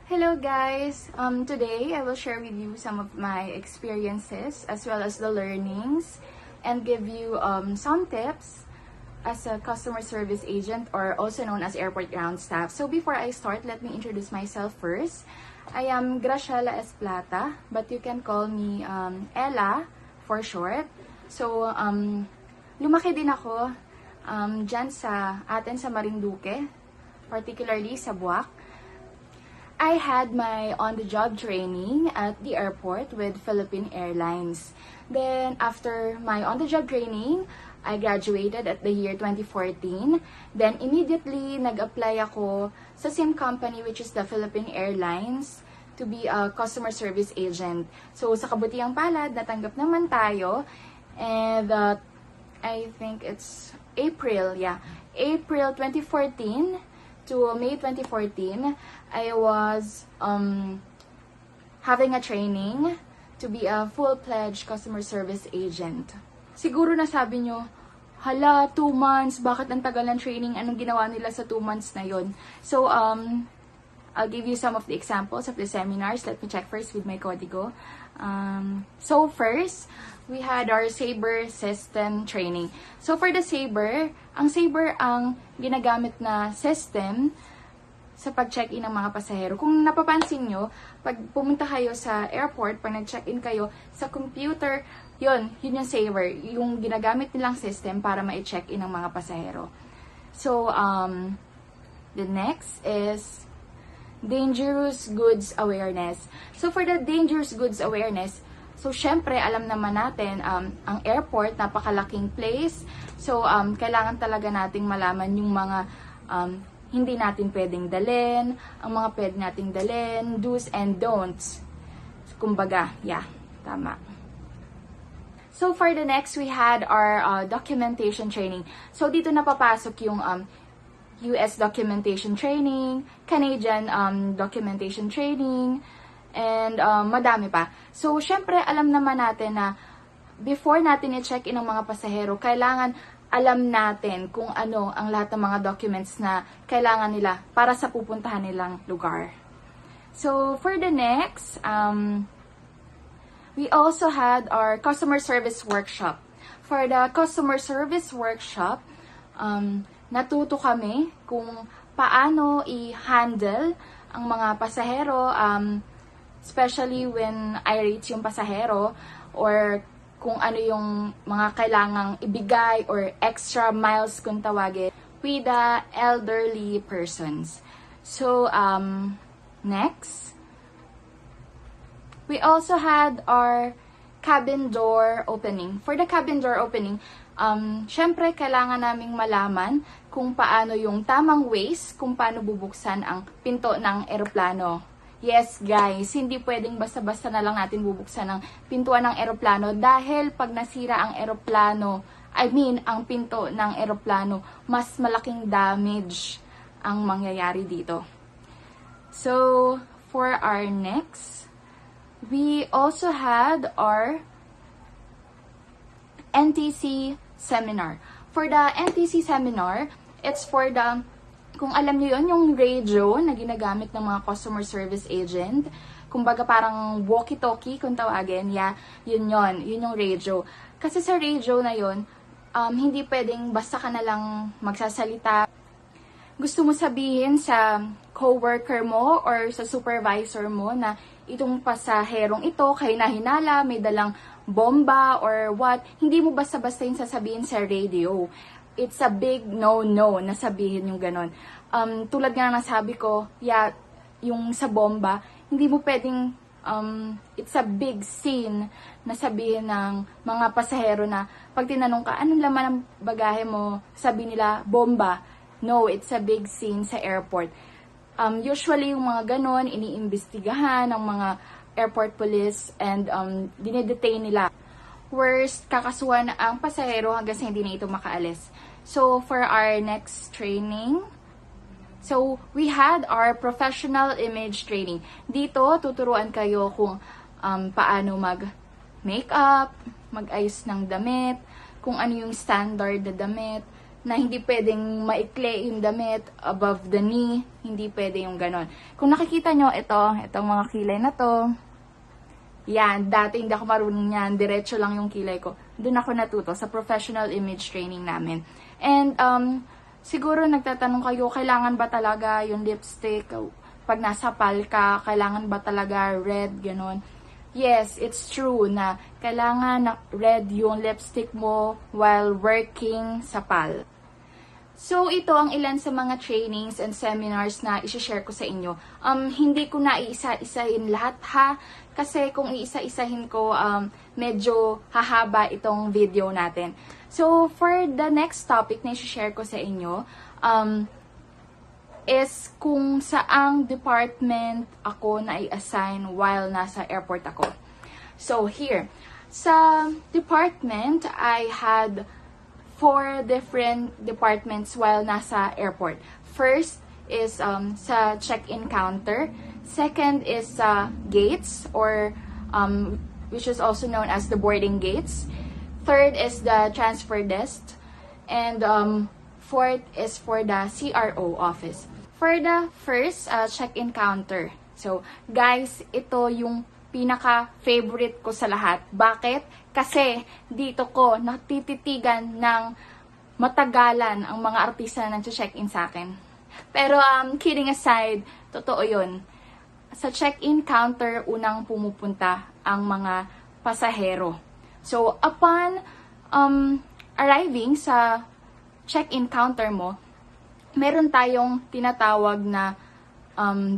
Hello guys! Today I will share with you some of my experiences as well as the learnings and give you some tips as a customer service agent or also known as airport ground staff. So before I start, let me introduce myself first. I am Graciela Esplata, but you can call me Ella for short. So lumaki din ako dyan sa atin sa Marinduque, particularly sa Buwak. I had my on-the-job training at the airport with Philippine Airlines. Then, after my on-the-job training, I graduated at the year 2014. Then, immediately, nag-apply ako sa same company, which is the Philippine Airlines, to be a customer service agent. So, sa kabutiang palad, natanggap naman tayo. And, I think it's April 2014 to May 2014, I was having a training to be a full-fledged customer service agent. Siguro nasabi nyo, hala, 2 months, bakit ang tagal ng training? Anong ginawa nila sa 2 months na yon? So, I'll give you some of the examples of the seminars. Let me check first with my Codigo. So first, we had our Sabre system training. So for the Sabre, ang Sabre ang ginagamit na system sa pag-check-in ng mga pasahero. Kung napapansin nyo, pag pumunta kayo sa airport, pag nag-check-in kayo sa computer, yun yung Sabre, yung ginagamit nilang system para ma-check-in ng mga pasahero. So, the next is dangerous goods awareness. So, for the dangerous goods awareness, so, syempre, alam naman natin, ang airport, napakalaking place. So, kailangan talaga nating malaman yung mga hindi natin pwedeng dalhin, ang mga pwede nating dalhin, do's and don'ts. Kumbaga, tama. So, for the next, we had our documentation training. So, dito napapasok yung US documentation training, Canadian documentation training, and madami pa. So, syempre, alam naman natin na before natin i-check-in ang mga pasahero, kailangan alam natin kung ano ang lahat ng mga documents na kailangan nila para sa pupuntahan nilang lugar. So, for the next, we also had our customer service workshop. For the customer service workshop, natuto kami kung paano i-handle ang mga pasahero, especially when irate yung pasahero, or kung ano yung mga kailangang ibigay or extra miles kung tawagin with the elderly persons. So, next, we also had our cabin door opening. For the cabin door opening, syempre, kailangan naming malaman kung paano yung tamang ways, kung paano bubuksan ang pinto ng eroplano. Yes, guys, hindi pwedeng basta-basta na lang natin bubuksan ang pintuan ng eroplano dahil pag nasira ang eroplano, ang pinto ng eroplano, mas malaking damage ang mangyayari dito. So, for our next, we also had our NTC seminar. For the NTC seminar, it's for the, kung alam niyo yon, yung radio na ginagamit ng mga customer service agent. Kumbaga parang walkie-talkie kung tawagin. Yun yung radio. Kasi sa radio na yon, hindi pwedeng basta ka na lang magsasalita. Gusto mo sabihin sa coworker mo or sa supervisor mo na itong pasaherong ito, kayo na hinala, may dalang bomba or what, hindi mo basta-basta yung sasabihin sa radio. It's a big no-no na sabihin yung ganon. Tulad nga na nasabi ko, yung sa bomba, hindi mo pwedeng, it's a big scene na sabihin ng mga pasahero na pag tinanong ka, anong laman ng bagahe mo, sabi nila, bomba. No, it's a big scene sa airport. Usually, yung mga ganon, iniimbestigahan ng mga airport police and dinedetain nila. Worst, kakasuhan ang pasahero hanggang sa hindi na ito makaalis. So, for our next training, so we had our professional image training. Dito, tuturuan kayo kung paano mag-makeup, mag-ayos ng damit, kung ano yung standard na damit na hindi pwedeng maikli yung damit above the knee, hindi pwede yung ganon. Kung nakikita nyo, itong mga kilay na to, yan, dati hindi ako marunong yan, diretso lang yung kilay ko. Doon ako natuto sa professional image training namin. And siguro nagtatanong kayo, kailangan ba talaga yung lipstick pag nasa pal ka, kailangan ba talaga red, ganon? Yes, it's true na kailangan na red yung lipstick mo while working sa pal. So, ito ang ilan sa mga trainings and seminars na isi-share ko sa inyo. Hindi ko na iisa-isahin lahat ha, kasi kung iisa-isahin ko, medyo hahaba itong video natin. So, for the next topic na isi-share ko sa inyo, is kung saang department ako na i-assign while nasa airport ako. So, here, sa department, I had 4 different departments while nasa airport. First is sa check-in counter. Second is sa gates, or which is also known as the boarding gates. Third is the transfer desk. And fourth is for the CRO office. For the first check-in counter. So, guys, ito yung pinaka-favorite ko sa lahat. Bakit? Kasi dito ko natititigan ng matagalan ang mga artista na nag-check-in sa akin. Pero kidding aside, totoo yun. Sa check-in counter, unang pumupunta ang mga pasahero. So, upon arriving sa check-in counter mo, meron tayong tinatawag na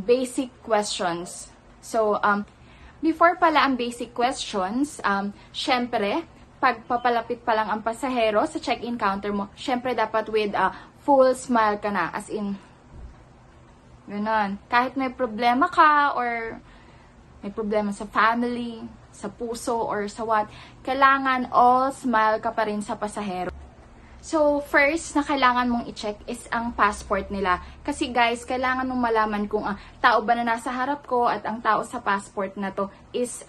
basic questions. So, before pala ang basic questions, syempre, pag papalapit pa lang ang pasahero sa check-in counter mo, syempre dapat with a full smile ka na. As in, ganon. Kahit may problema ka or may problema sa family, sa puso, or sa what, kailangan all smile ka pa rin sa pasahero. So, first na kailangan mong i-check is ang passport nila. Kasi guys, kailangan mong malaman kung tao ba na nasa harap ko at ang tao sa passport na to is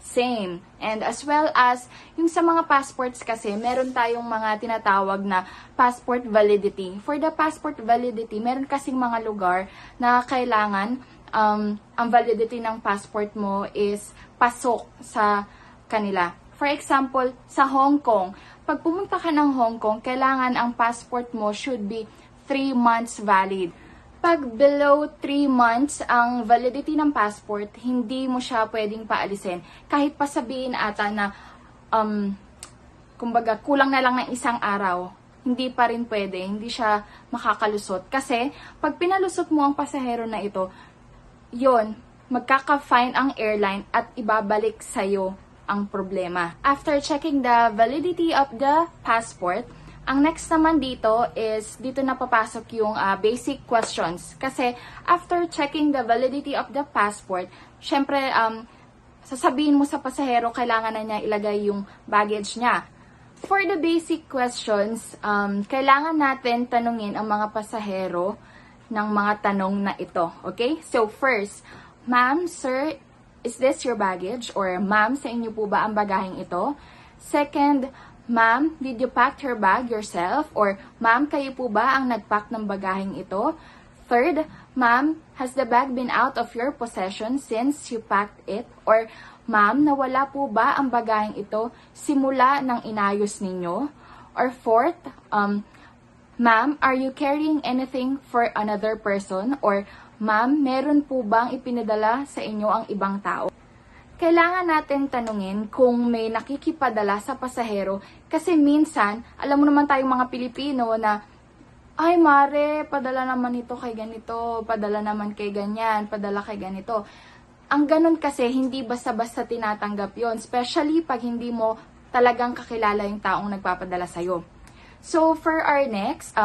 same. And as well as, yung sa mga passports kasi, meron tayong mga tinatawag na passport validity. For the passport validity, meron kasing mga lugar na kailangan ang validity ng passport mo is pasok sa kanila. For example, sa Hong Kong, pag pumunta ka ng Hong Kong, kailangan ang passport mo should be 3 months valid. Pag below 3 months ang validity ng passport, hindi mo siya pwedeng paalisin. Kahit pa sabihin ata na, kumbaga, kulang na lang ng isang araw, hindi pa rin pwede, hindi siya makakalusot. Kasi, pag pinalusot mo ang pasahero na ito, yon, magkaka-fine ang airline at ibabalik sa'yo ang problema. After checking the validity of the passport, ang next naman dito is, dito na papasok yung basic questions. Kasi, after checking the validity of the passport, syempre, sasabihin mo sa pasahero, kailangan na niya ilagay yung baggage niya. For the basic questions, kailangan natin tanungin ang mga pasahero ng mga tanong na ito. Okay? So, first, ma'am, sir, is this your baggage? Or, ma'am, sa inyo po ba ang bagaheng ito? Second, ma'am, did you pack your bag yourself? Or, ma'am, kayo po ba ang nagpack ng bagaheng ito? Third, ma'am, has the bag been out of your possession since you packed it? Or, ma'am, nawala po ba ang bagaheng ito simula nang inayos ninyo? Or fourth, ma'am, are you carrying anything for another person? Or, ma'am, meron po bang ipinadala sa inyo ang ibang tao? Kailangan natin tanungin kung may nakikipadala sa pasahero kasi minsan, alam mo naman tayong mga Pilipino na, ay mare, padala naman ito kay ganito, padala naman kay ganyan, padala kay ganito. Ang ganun kasi, hindi basta-basta tinatanggap yon, especially pag hindi mo talagang kakilala yung taong nagpapadala sa'yo. So, for our next,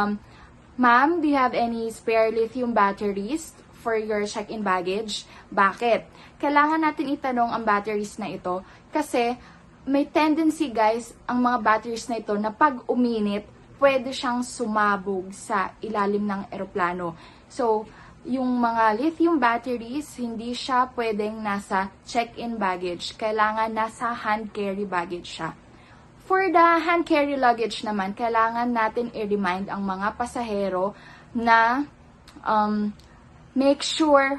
ma'am, do you have any spare lithium batteries for your check-in baggage? Bakit? Kailangan natin itanong ang batteries na ito kasi may tendency guys, ang mga batteries na ito na pag uminit, pwede siyang sumabog sa ilalim ng eroplano. So, yung mga lithium batteries, hindi siya pwedeng nasa check-in baggage. Kailangan nasa hand carry baggage siya. For the hand carry luggage naman, kailangan natin i-remind ang mga pasahero na make sure